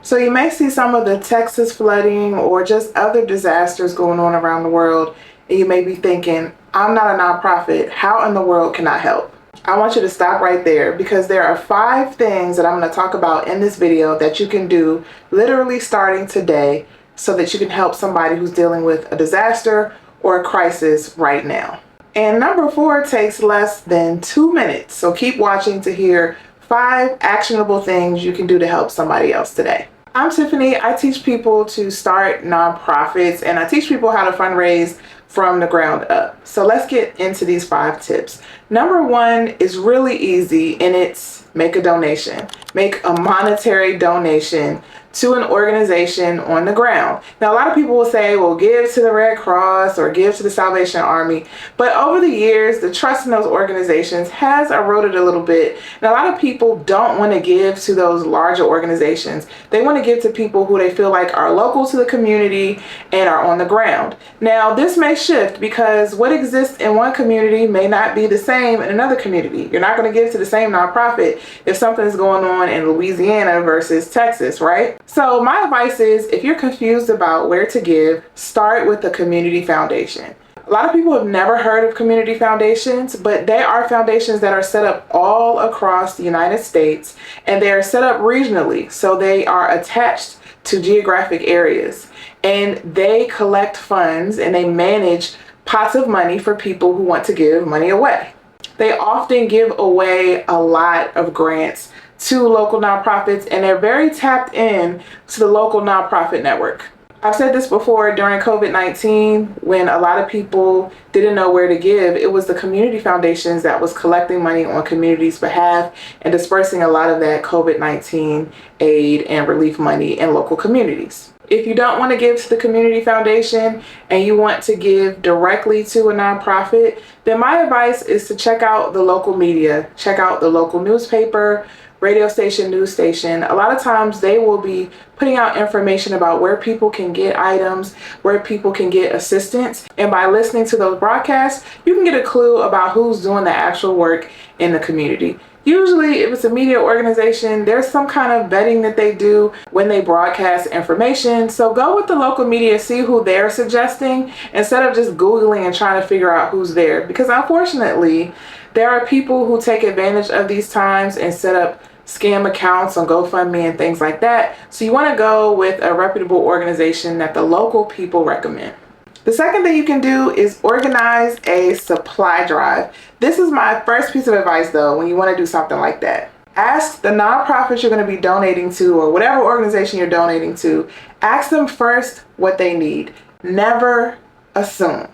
So you may see some of the Texas flooding or just other disasters going on around the world, and you may be thinking, I'm not a nonprofit. How in the world can I help? I want you to stop right there because there are 5 things that I'm going to talk about in this video that you can do literally starting today so that you can help somebody who's dealing with a disaster or a crisis right now. And number 4 takes less than 2 minutes. So keep watching to hear 5 actionable things you can do to help somebody else today. I'm Tiffany. I teach people to start nonprofits and I teach people how to fundraise from the ground up. So let's get into these 5 tips. Number 1 is really easy and it's make a donation. Make a monetary donation to an organization on the ground. Now, a lot of people will say, well, give to the Red Cross or give to the Salvation Army. But over the years, the trust in those organizations has eroded a little bit. And a lot of people don't want to give to those larger organizations. They want to give to people who they feel like are local to the community and are on the ground. Now, this may shift because what exists in one community may not be the same in another community. You're not going to give to the same nonprofit if something's going on in Louisiana versus Texas, right? So my advice is, if you're confused about where to give, start with the community foundation. A lot of people have never heard of community foundations, but they are foundations that are set up all across the United States, and they are set up regionally. So they are attached to geographic areas, and they collect funds and they manage pots of money for people who want to give money away. They often give away a lot of grants to local nonprofits, and they're very tapped in to the local nonprofit network. I've said this before, during COVID-19, when a lot of people didn't know where to give, it was the community foundations that was collecting money on communities' behalf and dispersing a lot of that COVID-19 aid and relief money in local communities. If you don't want to give to the community foundation and you want to give directly to a nonprofit, then my advice is to check out the local media, check out the local newspaper, radio station, news station. A lot of times they will be putting out information about where people can get items, where people can get assistance. And by listening to those broadcasts, you can get a clue about who's doing the actual work in the community. Usually, if it's a media organization, there's some kind of vetting that they do when they broadcast information. So go with the local media, see who they're suggesting, instead of just Googling and trying to figure out who's there. Because unfortunately, there are people who take advantage of these times and set up scam accounts on GoFundMe and things like that. So you want to go with a reputable organization that the local people recommend. The second thing you can do is organize a supply drive. This is my first piece of advice though, when you want to do something like that. Ask the nonprofits you're going to be donating to, or whatever organization you're donating to, ask them first what they need. Never assume.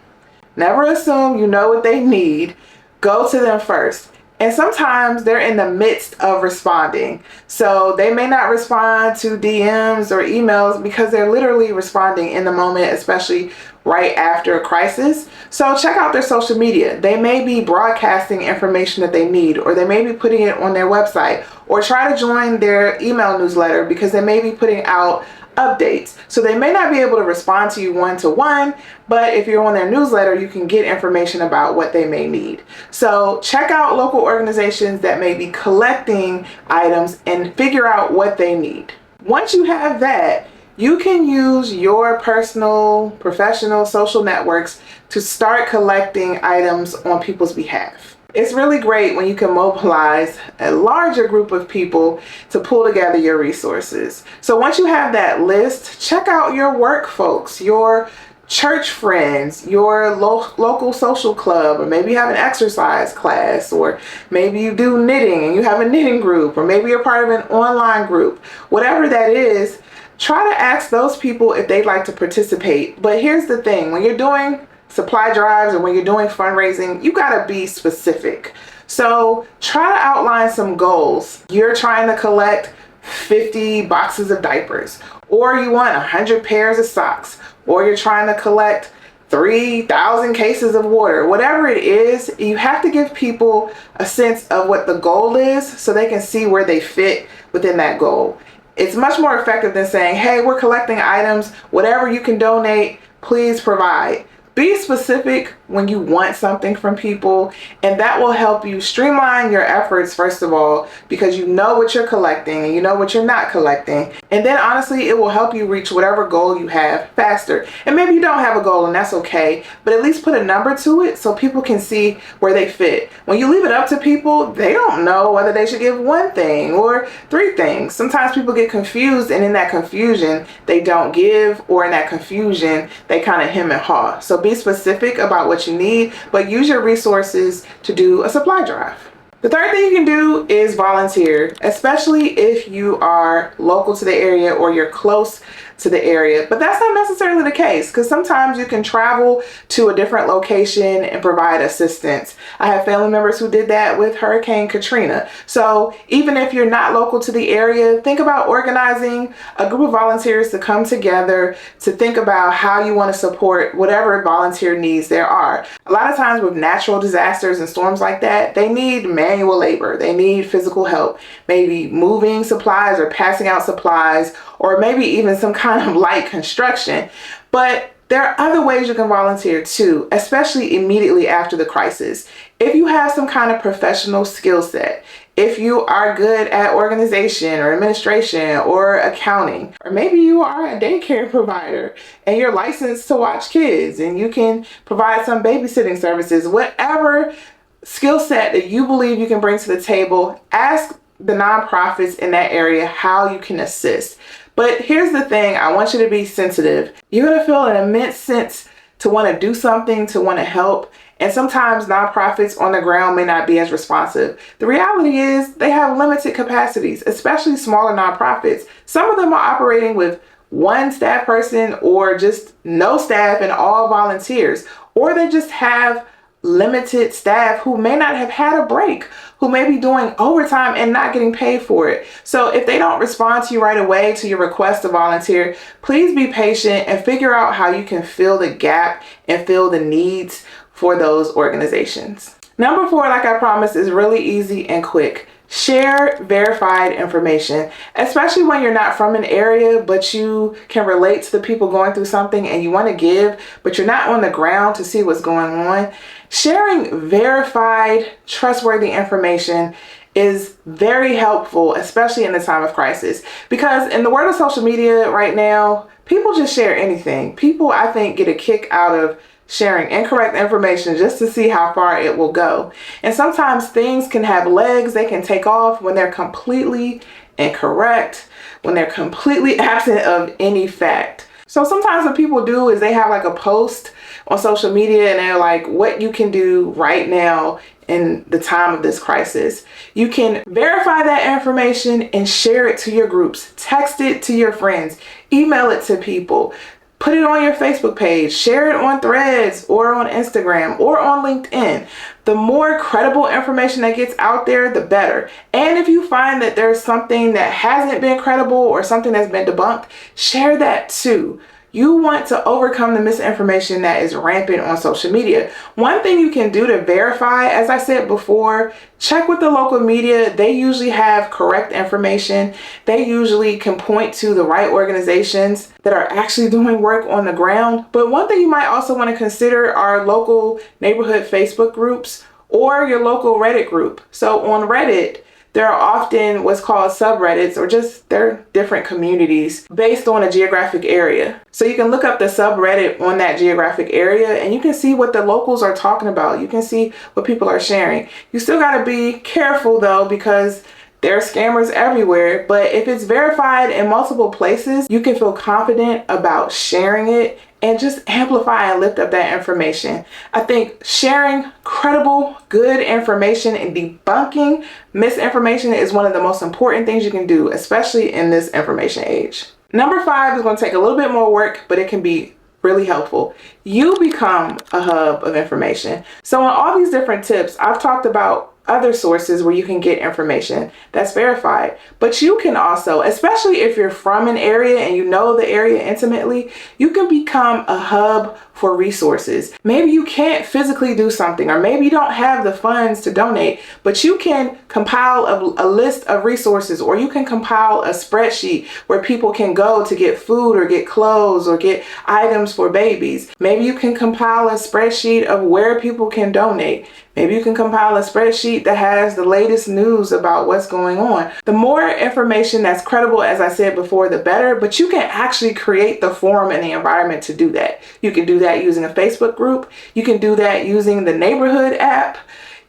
Never assume you know what they need. Go to them first. And sometimes they're in the midst of responding. So they may not respond to DMs or emails because they're literally responding in the moment, especially right after a crisis. So check out their social media. They may be broadcasting information that they need, or they may be putting it on their website, or try to join their email newsletter because they may be putting out updates. So they may not be able to respond to you one-to-one, but if you're on their newsletter, you can get information about what they may need. So check out local organizations that may be collecting items and figure out what they need. Once you have that, you can use your personal, professional, social networks to start collecting items on people's behalf. It's really great when you can mobilize a larger group of people to pull together your resources. So once you have that list, check out your work folks, your church friends, your local social club, or maybe you have an exercise class, or maybe you do knitting and you have a knitting group, or maybe you're part of an online group. Whatever that is, try to ask those people if they'd like to participate. But here's the thing, when you're doing supply drives or when you're doing fundraising, you gotta be specific. So try to outline some goals. You're trying to collect 50 boxes of diapers, or you want 100 pairs of socks, or you're trying to collect 3,000 cases of water. Whatever it is, you have to give people a sense of what the goal is so they can see where they fit within that goal. It's much more effective than saying, hey, we're collecting items, whatever you can donate, please provide. Be specific when you want something from people, and that will help you streamline your efforts, first of all, because you know what you're collecting and you know what you're not collecting. And then honestly, it will help you reach whatever goal you have faster. And maybe you don't have a goal, and that's okay, but at least put a number to it so people can see where they fit. When you leave it up to people, they don't know whether they should give one thing or three things. Sometimes people get confused, and in that confusion, they don't give, or in that confusion, they kind of hem and haw. So be specific about what you need, but use your resources to do a supply drive. The third thing you can do is volunteer, especially if you are local to the area or you're close to the area. But that's not necessarily the case, because sometimes you can travel to a different location and provide assistance. I have family members who did that with Hurricane Katrina. So even if you're not local to the area, think about organizing a group of volunteers to come together to think about how you want to support whatever volunteer needs there are. A lot of times with natural disasters and storms like that, they need manual labor. They need physical help, maybe moving supplies or passing out supplies, or maybe even some kind of light construction. But there are other ways you can volunteer too, especially immediately after the crisis. If you have some kind of professional skill set, if you are good at organization or administration or accounting, or maybe you are a daycare provider and you're licensed to watch kids and you can provide some babysitting services, whatever skill set that you believe you can bring to the table, ask the nonprofits in that area how you can assist. But here's the thing, I want you to be sensitive. You're going to feel an immense sense to want to do something, to want to help. And sometimes nonprofits on the ground may not be as responsive. The reality is they have limited capacities, especially smaller nonprofits. Some of them are operating with one staff person or just no staff and all volunteers. Or they just have limited staff who may not have had a break, who may be doing overtime and not getting paid for it. So if they don't respond to you right away to your request to volunteer, please be patient and figure out how you can fill the gap and fill the needs for those organizations. Number 4, like I promised, is really easy and quick. Share verified information, especially when you're not from an area, but you can relate to the people going through something and you want to give, but you're not on the ground to see what's going on. Sharing verified, trustworthy information is very helpful, especially in the time of crisis, because in the world of social media right now, people just share anything. People, I think, get a kick out of sharing incorrect information just to see how far it will go. And sometimes things can have legs, they can take off when they're completely incorrect, when they're completely absent of any fact. So sometimes what people do is they have like a post on social media and they're like, what you can do right now in the time of this crisis. You can verify that information and share it to your groups, text it to your friends, email it to people. Put it on your Facebook page, share it on Threads or on Instagram or on LinkedIn. The more credible information that gets out there, the better. And if you find that there's something that hasn't been credible or something that's been debunked, share that too. You want to overcome the misinformation that is rampant on social media. One thing you can do to verify, as I said before, check with the local media. They usually have correct information. They usually can point to the right organizations that are actually doing work on the ground. But one thing you might also want to consider are local neighborhood Facebook groups or your local Reddit group. So on Reddit, there are often what's called subreddits, or just they're different communities based on a geographic area. So you can look up the subreddit on that geographic area and you can see what the locals are talking about. You can see what people are sharing. You still got to be careful though, because there are scammers everywhere. But if it's verified in multiple places, you can feel confident about sharing it and just amplify and lift up that information. I think sharing credible, good information and debunking misinformation is one of the most important things you can do, especially in this information age. Number 5 is going to take a little bit more work, but it can be really helpful. You become a hub of information. So in all these different tips, I've talked about other sources where you can get information that's verified. But you can also, especially if you're from an area and you know the area intimately, you can become a hub for resources. Maybe you can't physically do something, or maybe you don't have the funds to donate, but you can compile a list of resources, or you can compile a spreadsheet where people can go to get food or get clothes or get items for babies. Maybe you can compile a spreadsheet of where people can donate. Maybe you can compile a spreadsheet that has the latest news about what's going on. The more information that's credible, as I said before, the better, but you can actually create the forum and the environment to do that. You can do that using a Facebook group. You can do that using the neighborhood app.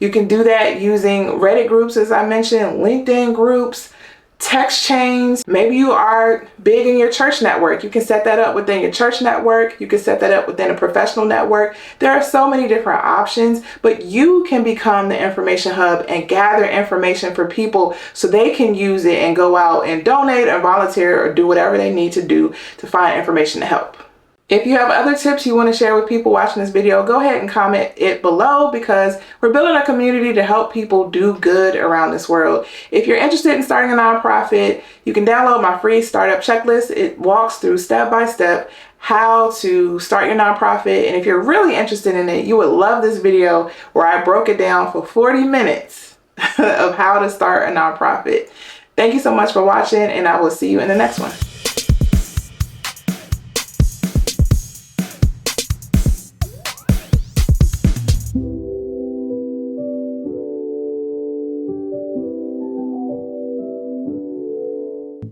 You can do that using Reddit groups, as I mentioned, LinkedIn groups, text chains. Maybe you are big in your church network. You can set that up within your church network. You can set that up within a professional network. There are so many different options, but you can become the information hub and gather information for people so they can use it and go out and donate or volunteer or do whatever they need to do to find information to help. If you have other tips you want to share with people watching this video, go ahead and comment it below, because we're building a community to help people do good around this world. If you're interested in starting a nonprofit, you can download my free startup checklist. It walks through step by step how to start your nonprofit. And if you're really interested in it, you would love this video where I broke it down for 40 minutes of how to start a nonprofit. Thank you so much for watching, and I will see you in the next one.